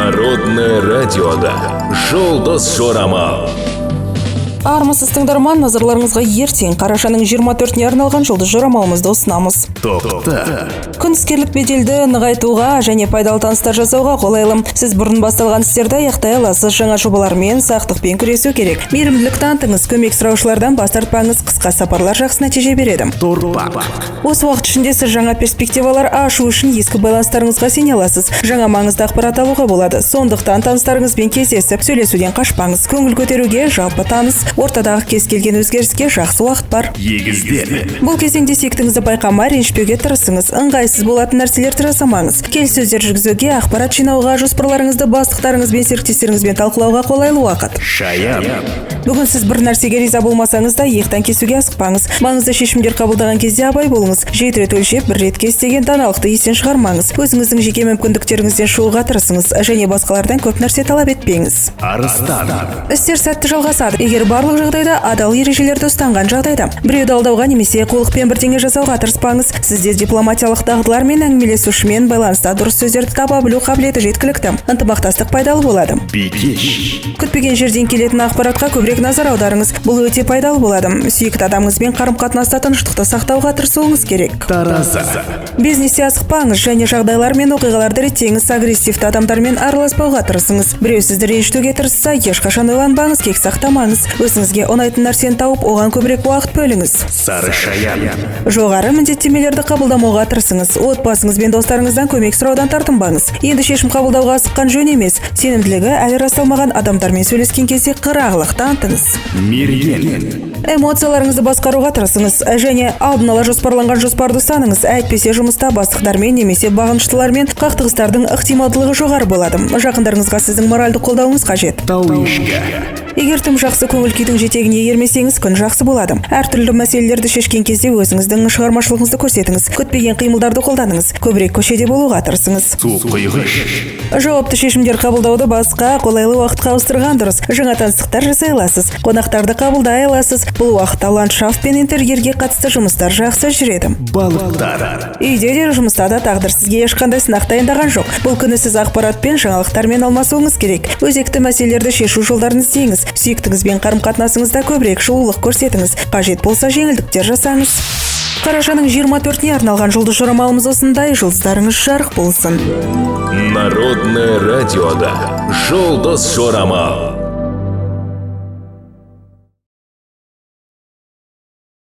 Народное радиода «Жұлдыз жорамал». Армысыз тыңдарман, назарларыңызға ертең қарашаның 24-не арналған жұлдыз жорамалымызды ұсынамыз. Тоқта. Күн іскерлік беделді нығайтуға және пайдалы таныстар жасауға қолайлы. Сіз бұрын басталған істерді аяқтай аласыз. Жаңа жобалармен сақтықпен күресу керек. Мейірімділік танытыңыз, көмек сұраушылардан бас тартпаңыз, қысқа сапарлар жақсы нәтиже береді. Торпақ. Осы уақыт ішінде сіз жаңа перспективалар ашу үшін ескі байланыстарыңызға сене аласыз. Жаңа маңызды ақпарат алуға болады. Сондықтан таныстарыңызбен кездесіп, сөйлесуден қашпаңыз. Көңіл көтеруге жалпы таныс, ортадағы кез келген өзгеріске жақсы уақыт бар. Егіздер. Бұл кезеңде сектіңізді байқамай ренжіпеуге тырысыңыз. Ыңғайсыз болатын нәрселерді жасамаңыз. Келіссөздер жүргізуге, ақпарат жинауға, жоспарларыңызды бастықтарыңызбен, серіктестеріңізбен талқылауға қолайлы уақыт. Шаян. Бүгін сіз бір нәрсеге риза болмасаңыз да, иықтан кесуге асықпаңыз. Маңызды шешімдер қабылдаған кезде абай болыңыз. 7 рет өлшеп, 1 рет кес деген даналықты естен шығармаңыз. Өзіңіздің жеке мүмкіндіктеріңізден шығуға тырысыңыз және басқалардан көп нәрсе талап етпеңіз. Арыстан. Істер сәтті жалғасады. Егер барлық жағдайда адал ережелерді ұстанған жағдайда, біреуді алдауға немесе қулықпен бірдеңе жасауға тырыспаңыз. Сізде дипломатиялық дағдылар мен әңгімелесушімен байланыста дұрыс сөздерді таба білу қабілеті жеткілікті. Ынтымақтастық пайдалы болады. Бикеш. Күтпеген жерден келетін ақпаратқа көбірек назар аударыңыз. Бұл өте пайдалы болады. Сүйікті адамыңызбен қарым-қатынаста тыныштықты сақтауға тырысуыңыз керек. Тараза. Бизнесте асықпаңыз және жағдайлар мен оқиғаларды реттеңіз. Агрессивті адамдармен араласпауға тырысыңыз. Біреу сізді ренжітуге тырысса, ешқашан ойланбаңыз, кек сақтамаңыз. Өзіңізге ұнайтын нәрсені тауып, оған көбірек уақыт бөліңіз. Сары шаян. Жоғары міндеттемелерді қабылдамауға тырысыңыз. Отбасыңыз бен достарыңыздан көмек сұраудан тартынбаңыз. Енді шешім қабылдауға асыққан жөн емес. Сенімділігі әлі расталмаған адамдармен сөйлескен кезде қырағылық танытыңыз. Мерген. Эмоцияларыңызды басқаруға тырысыңыз және алдын ала жоспарланған жоспарды ұстаныңыз. Әйтпесе жұмыста бастықтармен немесе бағыныштылармен қақтығыстардың ықтималдылығы жоғары болады. Жақындарыңызға сіздің моральды қолдауыңыз қажет. Тауышқа. Егер тым жақсы көңіл күйдің жетегіне ермесеңіз, күн жақсы болады. Әртүрлі мәселелерді шешкен кезде өзіңіздің шығармашылығыңызды көрсетіңіз. Күтпеген қимылдарды қолданыңыз. Көбірек көшеде болуға тырысыңыз. Су құйғыш. Жауапты шешімдер қабылдауды басқа қолайлы уақытқа ауыстырған дұрыс. Жаңа таныстықтар жасай аласыз. Қонақтарды қабылдай аласыз. Бұл уақытта ландшафт пен интерьерге қатысты жұмыстар жақсы жүреді. Балықтар. Үйде де жұмыста да тағдыр сізге ешқандай сынақ дайындаған жоқ. Бұл күні сіз ақпаратпен, жаңалықтармен алмасуыңыз керек. Өзекті мәселелерді шешу жолдарын іздеңіз. Сүйіктіңізбен қарым-қатынасыңызда көбірек шуылық көрсетіңіз. Қажет болса жеңілдіктер жасаңыз. Қарашаның 24-не арналған жұлдыз жорамалымыз осындай. Жұлдыздарыңыз жарық болсын. Народное радиода «Жұлдыз жорамал».